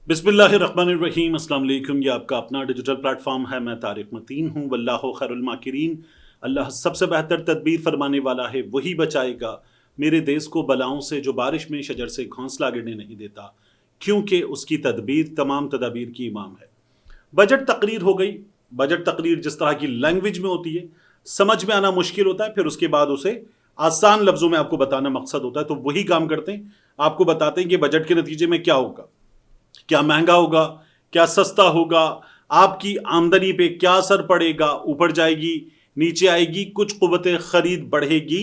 बिस्मिल्लाहिर्रहमानिर्रहीम। अस्सलाम वालेकुम। ये आपका अपना डिजिटल प्लेटफॉर्म है। मैं तारिक मतीन हूँ। वल्लाहु खैरुल माकिरीन। अल्लाह सबसे बेहतर तदबीर फरमाने वाला है, वही बचाएगा मेरे देश को बलाओं से, जो बारिश में शजर से घोंसला गिरने नहीं देता, क्योंकि उसकी तदबीर तमाम तदाबीर की इमाम है। बजट तकरीर हो गई। बजट तकरीर जिस तरह की लैंग्वेज में होती है, समझ में आना मुश्किल होता है, फिर उसके बाद उसे आसान लफ्ज़ों में आपको बताना मकसद होता है। तो वही काम करते हैं, आपको बताते हैं कि बजट के नतीजे में क्या होगा, क्या महंगा होगा, क्या सस्ता होगा, आपकी आमदनी पे क्या असर पड़ेगा, ऊपर जाएगी नीचे आएगी, कुछ कुव्वत खरीद बढ़ेगी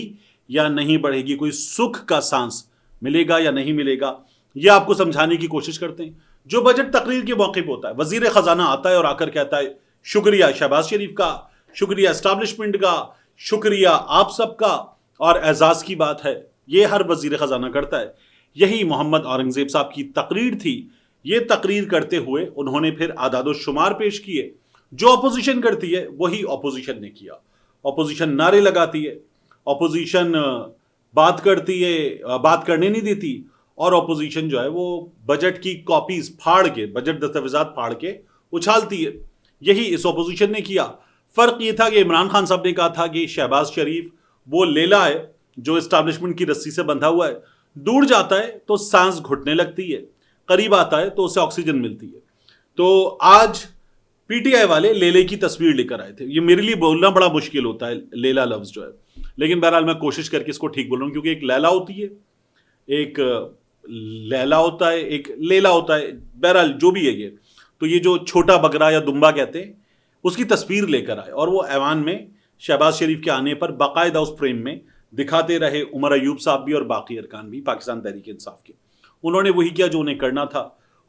या नहीं बढ़ेगी, कोई सुख का सांस मिलेगा या नहीं मिलेगा, यह आपको समझाने की कोशिश करते हैं। जो बजट तकरीर के मौके पर होता है, वजीर खजाना आता है और आकर कहता है शुक्रिया शहबाज शरीफ का, शुक्रिया एस्टैब्लिशमेंट का, शुक्रिया आप सबका, और एजाज की बात है, ये हर वजीर खजाना करता है। यही मोहम्मद औरंगजेब साहब की तकरीर थी। ये तकरीर करते हुए उन्होंने फिर आदादो शुमार पेश किए। जो अपोजिशन करती है वही अपोजिशन ने किया। अपोजिशन नारे लगाती है, अपोजिशन बात करती है, बात करने नहीं देती, और अपोजिशन जो है वो बजट की कॉपीज फाड़ के, बजट दस्तावेजात फाड़ के उछालती है। यही इस अपोजिशन ने किया। फर्क ये था कि इमरान खान साहब ने कहा था कि शहबाज शरीफ वो लेला है जो एस्टैब्लिशमेंट की रस्सी से बंधा हुआ है, दूर जाता है तो सांस घुटने लगती है, करीब आता है तो उसे ऑक्सीजन मिलती है। तो आज पीटीआई वाले लेले की तस्वीर लेकर आए थे। ये मेरे लिए बोलना बड़ा मुश्किल होता है लेला लफ्ज जो है, लेकिन बहरहाल मैं कोशिश करके इसको ठीक बोल रहा हूँ, क्योंकि एक लैला होती है, एक लैला होता है, एक लेला होता है, बहरहाल जो भी है ये। तो ये जो छोटा बकरा या दुम्बा कहते हैं, उसकी तस्वीर लेकर आए और वो ऐवान में शहबाज शरीफ के आने पर बाकायदा उस फ्रेम में दिखाते रहे। उमर अयूब साहब भी और बाकी अरकान भी पाकिस्तान तहरीक इंसाफ के, उन्होंने वही किया जो उन्हें करना था।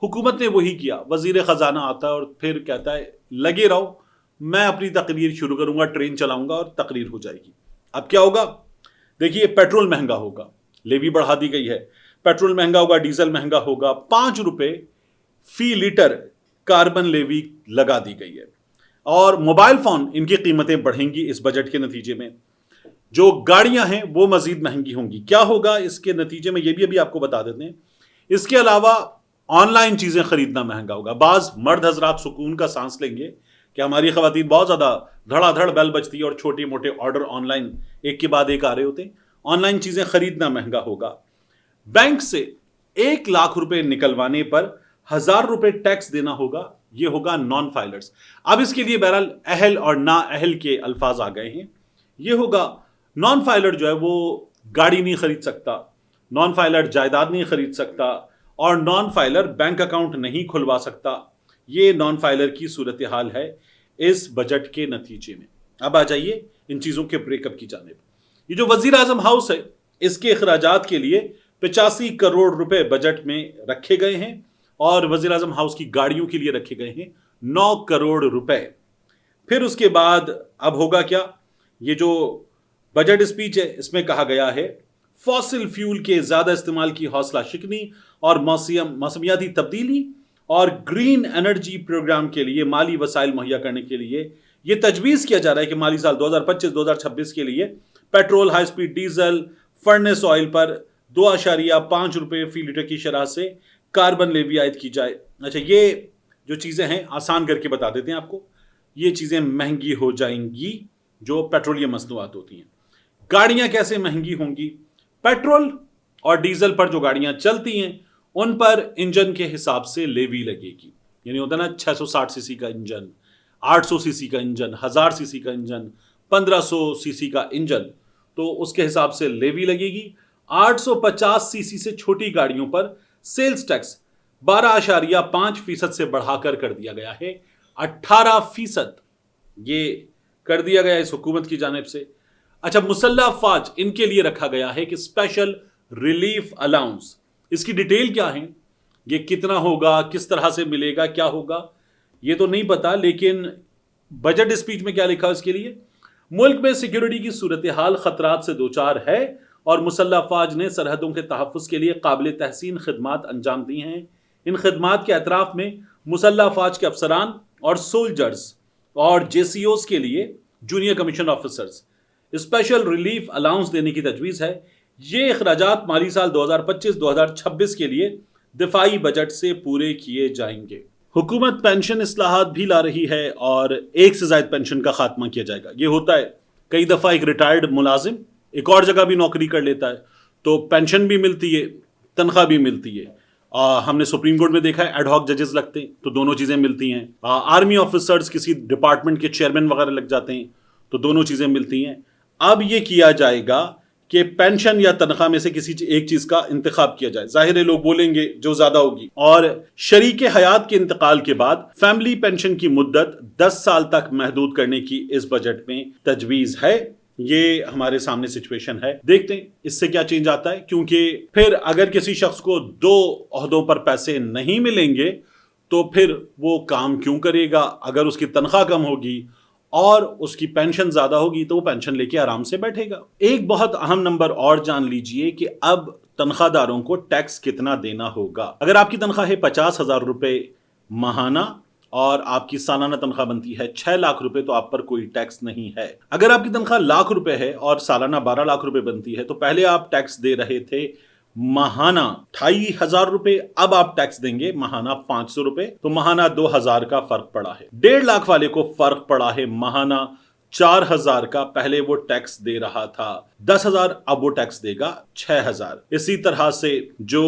हुकूमत ने वही किया। वजीर खजाना आता है और फिर कहता है लगे रहो, मैं अपनी तकरीर शुरू करूंगा, ट्रेन चलाऊंगा और तकरीर हो जाएगी। अब क्या होगा? देखिए, पेट्रोल महंगा होगा, लेवी बढ़ा दी गई है, पेट्रोल महंगा होगा, डीजल महंगा होगा, 5 रुपए फी लीटर कार्बन लेवी लगा दी गई है। और मोबाइल फोन, इनकी कीमतें बढ़ेंगी इस बजट के नतीजे में। जो गाड़ियां हैं वो मजीद महंगी होंगी। क्या होगा इसके नतीजे में, ये भी अभी आपको बता देते हैं। इसके अलावा ऑनलाइन चीजें खरीदना महंगा होगा। बाज मर्द हजरात सुकून का सांस लेंगे कि हमारी खवातीन बहुत ज्यादा धड़ाधड़ बेल बजती है और छोटे मोटे ऑर्डर ऑनलाइन एक के बाद एक आ रहे होते हैं। ऑनलाइन चीजें खरीदना महंगा होगा। बैंक से 1 लाख रुपए निकलवाने पर 1000 रुपए टैक्स देना होगा। यह होगा नॉन फाइलर्स। अब इसके लिए बहरहाल अहल और ना अहल के अल्फाज आ गए हैं। यह होगा नॉन फाइलर जो है वो गाड़ी नहीं खरीद सकता, नॉन फाइलर जायदाद नहीं खरीद सकता, और नॉन फाइलर बैंक अकाउंट नहीं खुलवा सकता। ये नॉन फाइलर की सूरत हाल है इस बजट के नतीजे में। अब आ जाइए इन चीज़ों के ब्रेकअप की जानिब। ये जो वजीर आजम हाउस है, इसके अखराजात के लिए 85 करोड़ रुपए बजट में रखे गए हैं, और वजीर आजम हाउस की गाड़ियों के लिए रखे गए हैं 9 करोड़ रुपए। फिर उसके बाद अब होगा क्या? ये जो बजट स्पीच है, इसमें कहा गया है फॉसिल फ्यूल के ज्यादा इस्तेमाल की हौसला शिकनी और मौसमियाती तब्दीली और ग्रीन एनर्जी प्रोग्राम के लिए माली वसाइल मुहैया करने के लिए यह तजवीज़ किया जा रहा है कि माली साल 2025-2026 के लिए petrol, high speed diesel, furnace oil पर 2.5 रुपए फी लीटर की शरह से कार्बन लेवी आयद की जाए। अच्छा, ये जो चीज़ें हैं आसान करके बता देते हैं आपको। ये चीज़ें महंगी हो जाएंगी जो पेट्रोलियम मसनूआत होती हैं। गाड़ियां कैसे महंगी होंगी? पेट्रोल और डीजल पर जो गाड़ियां चलती हैं उन पर इंजन के हिसाब से लेवी लगेगी। यानी होता है ना 660 सीसी का इंजन, 800 सीसी का इंजन, 1000 सीसी का इंजन, 1500 सीसी का इंजन, तो उसके हिसाब से लेवी लगेगी। 850 सीसी से छोटी गाड़ियों पर सेल्स टैक्स 12.5% से बढ़ाकर कर दिया गया है 18%। ये कर दिया गया इस हुकूमत की जानिब से। अच्छा, मुसल्ला अफवाज, इनके लिए रखा गया है कि स्पेशल रिलीफ अलाउंस। इसकी डिटेल क्या है, ये कितना होगा, किस तरह से मिलेगा, क्या होगा, ये तो नहीं पता, लेकिन बजट स्पीच में क्या लिखा है इसके लिए? मुल्क में सिक्योरिटी की सूरत हाल खतरात से दोचार है और मुसल्ला अफवाज ने सरहदों के तहफ़्फ़ुज़ के लिए काबिल तहसीन खिदमात अंजाम दी हैं। इन खिदमात के अतराफ में मुसल्ला अफवाज के अफसरान और सोल्जर्स और जेसीओस के लिए junior commission officers special relief allowance देने की तजवीज़ है। ये अखराजात माली साल 2025-2026 के लिए دفاعی بجٹ سے پورے کیے جائیں گے۔ حکومت پینشن اصلاحات بھی لا رہی ہے اور 1 سے زائد پینشن کا خاتمہ کیا جائے گا۔ یہ ہوتا ہے کئی دفعہ ایک ریٹائرڈ ملازم ایک اور جگہ بھی نوکری کر لیتا ہے تو پینشن بھی ملتی ہے، تنخواہ بھی ملتی ہے۔ ہم نے سپریم کورٹ میں دیکھا ہے ایڈ ہاک ججز لگتے ہیں تو دونوں چیزیں ملتی ہیں۔ آرمی آفیسرز کسی ڈپارٹمنٹ کے چیئرمین وغیرہ لگ جاتے ہیں تو دونوں چیزیں ملتی ہیں۔ اب یہ کیا جائے گا کہ پینشن یا تنخواہ میں سے کسی ایک چیز کا انتخاب کیا جائے۔ ظاہر ہے لوگ بولیں گے جو زیادہ ہوگی، اور شریک حیات کے انتقال کے بعد فیملی پینشن کی مدت 10 سال تک محدود کرنے کی اس بجٹ میں تجویز ہے۔ یہ ہمارے سامنے سچویشن ہے، دیکھتے ہیں اس سے کیا چینج آتا ہے، کیونکہ پھر اگر کسی شخص کو 2 عہدوں پر پیسے نہیں ملیں گے تو پھر وہ کام کیوں کرے گا؟ اگر اس کی تنخواہ کم ہوگی اور اس کی پینشن زیادہ ہوگی تو وہ پینشن لے کے آرام سے بیٹھے گا۔ ایک بہت اہم نمبر اور جان لیجئے کہ اب تنخواہ داروں کو ٹیکس کتنا دینا ہوگا۔ اگر آپ کی تنخواہ ہے 50,000 روپے ماہانہ اور آپ کی سالانہ تنخواہ بنتی ہے 6 لاکھ روپے تو آپ پر کوئی ٹیکس نہیں ہے۔ اگر آپ کی تنخواہ لاکھ روپے ہے اور سالانہ 12 لاکھ روپے بنتی ہے تو پہلے آپ ٹیکس دے رہے تھے ماہانہ 28,000 روپے، اب آپ ٹیکس دیں گے ماہانہ 500 روپے، تو ماہانہ 2,000 کا فرق پڑا ہے۔ 1.5 لاکھ والے کو فرق پڑا ہے ماہانہ 4,000 کا، پہلے وہ ٹیکس دے رہا تھا 10,000، اب وہ ٹیکس دے گا 6,000۔ اسی طرح سے جو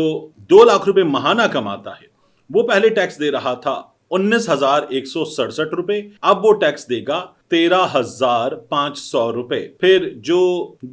2 لاکھ روپے ماہانہ کماتا ہے وہ پہلے ٹیکس دے رہا تھا 19,167 روپے، اب وہ ٹیکس دے گا 13,500 روپے۔ پھر جو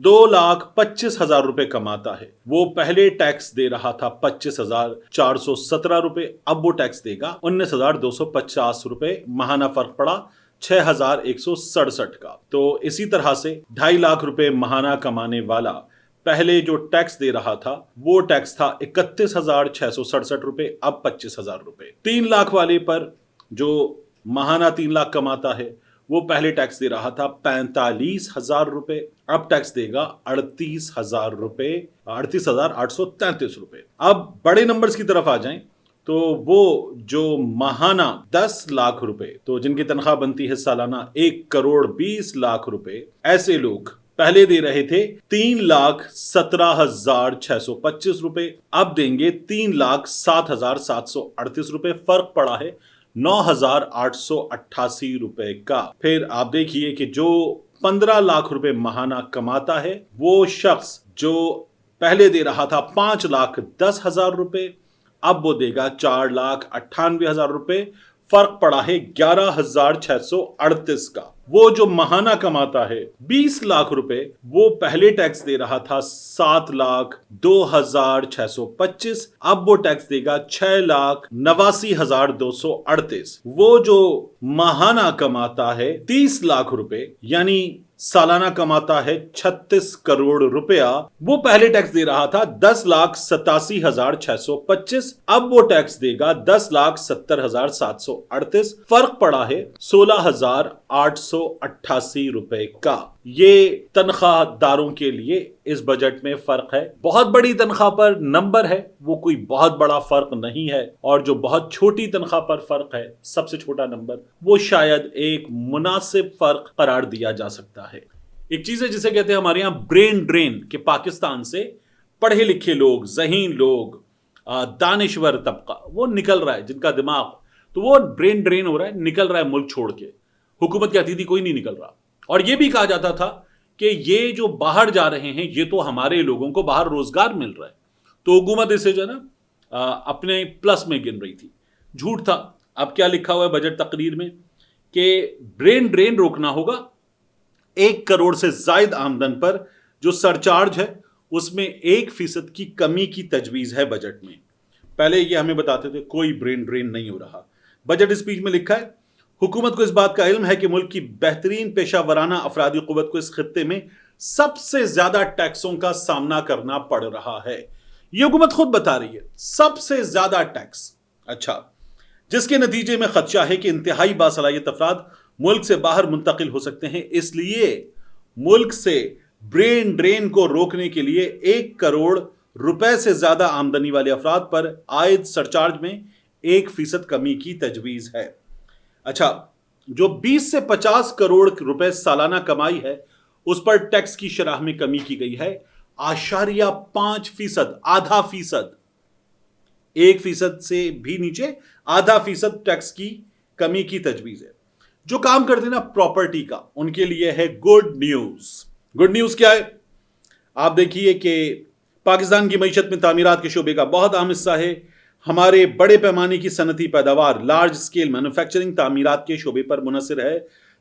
2,25,000 روپے کماتا ہے وہ پہلے ٹیکس دے رہا تھا 25,417 روپے، اب وہ ٹیکس دے گا 19,250 روپے، ماہانہ فرق پڑا 6,167 کا۔ تو اسی طرح سے 2.5 لاکھ روپے ماہانہ کمانے والا پہلے جو ٹیکس دے رہا تھا وہ ٹیکس تھا 31,667 روپے، اب 25,000 روپے۔ 3 لاکھ والے پر جو ماہانہ 3 لاکھ کماتا ہے وہ پہلے ٹیکس دے رہا تھا 45,000 روپے، اب ٹیکس دے گا 38,000 روپے، 38,833 روپے۔ اب بڑے نمبرز کی طرف آ جائیں تو وہ جو ماہانہ 10 لاکھ روپے، تو جن کی تنخواہ بنتی ہے سالانہ 1,20,00,000 روپے، ایسے لوگ پہلے دے رہے تھے 3,17,625 روپے، اب دیں گے 3,07,738 روپے، فرق پڑا ہے 9,888 روپے کا۔ پھر آپ دیکھیے کہ جو 15 لاکھ روپے ماہانہ کماتا ہے وہ شخص جو پہلے دے رہا تھا 5,10,000 روپے، اب وہ دے گا 4,98,000 روپے، فرق پڑا ہے 11,638 کا۔ وہ جو ماہانہ کماتا ہے 20 لاکھ روپے وہ پہلے ٹیکس دے رہا تھا 7,02,625، اب وہ ٹیکس دے گا 6,89,238۔ وہ جو ماہانہ کماتا ہے 30 لاکھ روپے یعنی سالانہ کماتا ہے 36 کروڑ روپیہ، وہ پہلے ٹیکس دے رہا تھا 10,87,625، اب وہ ٹیکس دے گا 10,70,738، فرق پڑا ہے 16,888 روپے کا۔ یہ تنخواہ داروں کے لیے اس بجٹ میں فرق ہے۔ بہت بڑی تنخواہ پر نمبر ہے وہ کوئی بہت بڑا فرق نہیں ہے، اور جو بہت چھوٹی تنخواہ پر فرق ہے سب سے چھوٹا نمبر، وہ شاید ایک مناسب فرق قرار دیا جا سکتا ہے۔ ایک چیز ہے جسے کہتے ہیں ہمارے یہاں برین ڈرین، کہ پاکستان سے پڑھے لکھے لوگ، ذہین لوگ، دانشور طبقہ وہ نکل رہا ہے، جن کا دماغ تو وہ برین ڈرین ہو رہا ہے، نکل رہا ہے ملک چھوڑ کے۔ حکومت کہتی تھی کوئی نہیں نکل رہا، اور یہ بھی کہا جاتا تھا کہ یہ جو باہر جا رہے ہیں یہ تو ہمارے لوگوں کو باہر روزگار مل رہا ہے، تو حکومت اسے جو ہے نا اپنے پلس میں گن رہی تھی۔ جھوٹ تھا۔ اب کیا لکھا ہوا ہے بجٹ تقریر میں کہ برین ڈرین روکنا ہوگا، 1 کروڑ سے زائد آمدن پر جو سرچارج ہے اس میں 1% کی کمی کی تجویز ہے بجٹ میں۔ پہلے یہ ہمیں بتاتے تھے کوئی برین ڈرین نہیں ہو رہا۔ بجٹ اسپیچ میں لکھا ہے حکومت کو اس بات کا علم ہے کہ ملک کی بہترین پیشہ ورانہ افرادی قوت کو اس خطے میں سب سے زیادہ ٹیکسوں کا سامنا کرنا پڑ رہا ہے۔ یہ حکومت خود بتا رہی ہے سب سے زیادہ ٹیکس، اچھا، جس کے نتیجے میں خدشہ ہے کہ انتہائی باصلاحیت افراد ملک سے باہر منتقل ہو سکتے ہیں۔ اس لیے ملک سے برین ڈرین کو روکنے کے لیے 1 کروڑ روپے سے زیادہ آمدنی والے افراد پر عائد سرچارج میں 1% کمی کی تجویز ہے۔ اچھا، جو 20 سے 50 کروڑ روپے سالانہ کمائی ہے اس پر ٹیکس کی شرح میں کمی کی گئی ہے 0.5%، ½ فیصد۔ 1% से भी नीचे 0.5% टैक्स की कमी की तजवीज़ है। जो काम करते हैं ना प्रॉपर्टी का, उनके लिए है गुड न्यूज़। गुड न्यूज़ क्या है? आप देखिए कि पाकिस्तान की मईशत में तामीरात के शोबे का बहुत अहम हिस्सा है। हमारे बड़े पैमाने की सनती पैदावार, लार्ज स्केल मैन्युफैक्चरिंग तामीरात के शोबे पर मुनहसर है।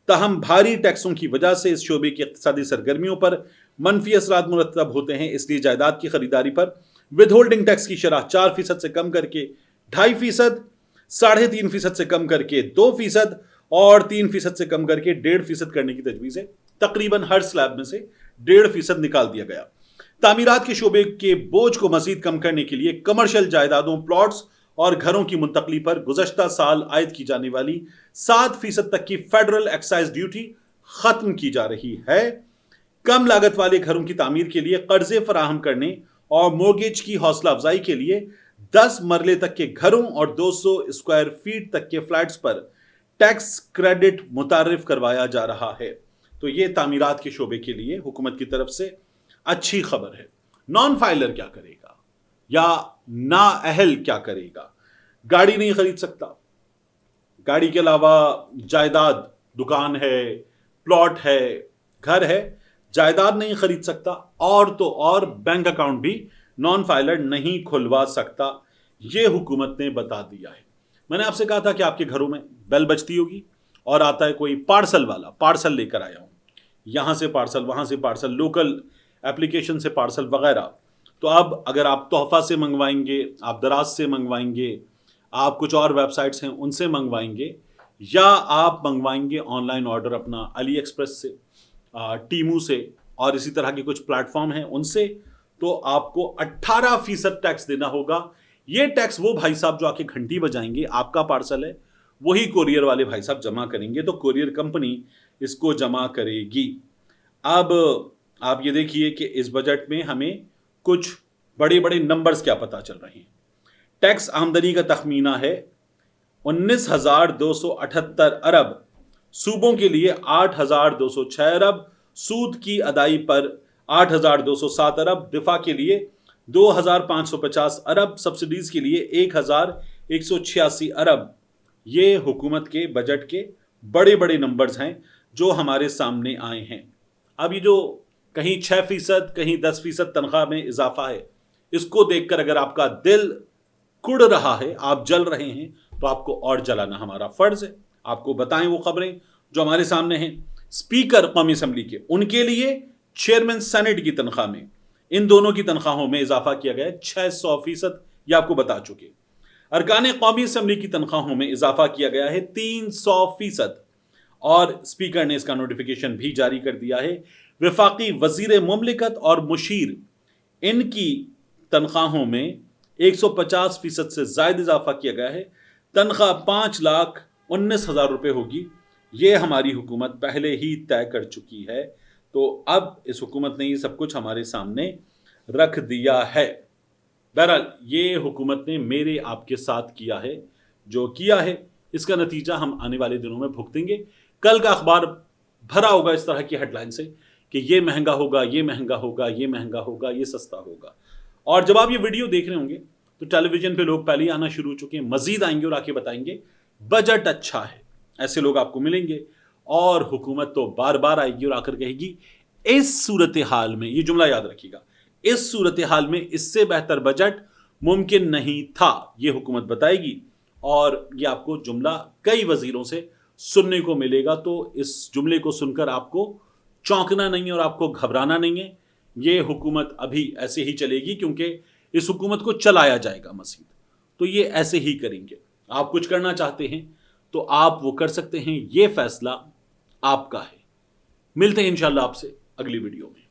ताहम भारी टैक्सों की वजह से इस शोबे की इक़्तिसादी सरगर्मियों पर मनफी असरात मुरतब होते हैं। इसलिए जायदाद की खरीदारी पर विद होल्डिंग टैक्स की शरह 4% से कम करके 2.5%, 3.5% से कम करके 2% और 3% से कम करके 1.5% करने की तजवीज़ है। तकरीबन हर स्लैब में से 1.5% निकाल दिया गया। तामीरात के शोबे के बोझ को मजीद कम करने के लिए कमर्शियल जायदादों, प्लॉट्स और घरों की मुंतकली पर गुज़श्ता साल आयद की जाने वाली 7% तक की फेडरल एक्साइज ड्यूटी खत्म की जा रही है। कम लागत वाले घरों की तामीर के लिए कर्जे फराहम करने और मोर्गेज की हौसला अफजाई के लिए 10 मरले तक के घरों और 200 स्क्वायर फीट तक के फ्लैट्स पर टैक्स क्रेडिट मुतारिफ करवाया जा रहा है। तो ये तामीरात के शोबे के लिए हुकूमत की तरफ से अच्छी खबर है। नॉन फाइलर क्या करेगा या नाअहल क्या करेगा? गाड़ी नहीं खरीद सकता, गाड़ी के अलावा जायदाद, दुकान है, प्लॉट है, घर है, जायदाद नहीं खरीद सकता, और तो और बैंक अकाउंट भी नॉन फाइलर नहीं खुलवा सकता। ये हुकूमत ने बता दिया है। मैंने आपसे कहा था कि आपके घरों में बेल बजती होगी और आता है कोई पार्सल वाला, पार्सल लेकर आया हूं, यहां से पार्सल, वहां से पार्सल, लोकल एप्लीकेशन से पार्सल वगैरह। तो अब अगर आप तोहफा से मंगवाएंगे, आप दराज से मंगवाएंगे, आप कुछ और वेबसाइट्स हैं उनसे मंगवाएंगे, या आप मंगवाएंगे ऑनलाइन ऑर्डर अपना अली एक्सप्रेस से, टीमू से और इसी तरह के कुछ प्लेटफॉर्म हैं उनसे, तो आपको 18% टैक्स देना होगा। ये टैक्स वो भाई साहब जो आके घंटी बजाएंगे, आपका पार्सल है, वही कोरियर वाले भाई साहब जमा करेंगे, तो कोरियर कंपनी इसको जमा करेगी। अब आप ये देखिए कि इस बजट में हमें कुछ बड़े बड़े नंबर्स क्या पता चल रहे हैं। टैक्स आमदनी का तखमीना है 19,278 अरब, सूबों के लिए 8,206 अरब, सूद की अदाई पर 8,207 अरब, दिफा के लिए 2,550 अरब, सब्सिडीज के लिए 1,186 अरब। ये हुकूमत के बजट के बड़े बड़े नंबर्स हैं जो हमारे सामने आए हैं। अब ये जो कहीं 6%, कहीं 10% तनख्वाह में इजाफा है, इसको देखकर अगर आपका दिल कुड़ रहा है, आप जल रहे हैं, तो आपको और जलाना हमारा फर्ज है। आपको बताएं वो खबरें जो हमारे सामने हैं। स्पीकर कौमी असम्बली के, उनके लिए चेयरमैन सेनेट की तनख्वाह में, इन दोनों की तनख्वाहों में इजाफा किया गया है 600%, ये आपको बता चुके। अरकान कौमी असम्बली की तनख्वाहों में इजाफा किया गया है 300%, और स्पीकर ने इसका नोटिफिकेशन भी जारी कर दिया है। वफाकी वजीर मुमलिकत और मुशीर, इनकी तनख्वाहों में 150% से ज्यादा इजाफा किया गया है। तनख्वाह 5,19,000 रुपये होगी। ये हमारी हुकूमत पहले ही तय कर चुकी है। तो अब इस हुकूमत ने ये सब कुछ हमारे सामने रख दिया है। बहरहाल ये हुकूमत ने मेरे आपके साथ किया है, जो किया है इसका नतीजा हम आने वाले दिनों में भुगतेंगे। कल का अखबार भरा होगा इस तरह की हेडलाइन से कि ये महंगा होगा, ये महंगा होगा, ये महंगा होगा, ये सस्ता होगा। और जब आप ये वीडियो देख रहे होंगे तो टेलीविजन पे लोग पहले ही आना शुरू हो चुके हैं, मजीद आएंगे और आके बताएंगे बजट अच्छा है। ऐसे लोग आपको मिलेंगे और हुकूमत तो बार बार आएगी और आकर कहेगी इस सूरत हाल में, ये जुमला याद रखिएगा, इस सूरत हाल में इससे बेहतर बजट मुमकिन नहीं था, ये हुकूमत बताएगी। और ये आपको जुमला कई वजीरों से सुनने को मिलेगा। तो इस जुमले को सुनकर आपको चौंकना नहीं है और आपको घबराना नहीं है। ये हुकूमत अभी ऐसे ही चलेगी क्योंकि इस हुकूमत को चलाया जाएगा मजीद, तो ये ऐसे ही करेंगे। आप कुछ करना चाहते हैं तो आप वो कर सकते हैं, ये फैसला आपका है। मिलते हैं इंशाल्लाह आपसे अगली वीडियो में।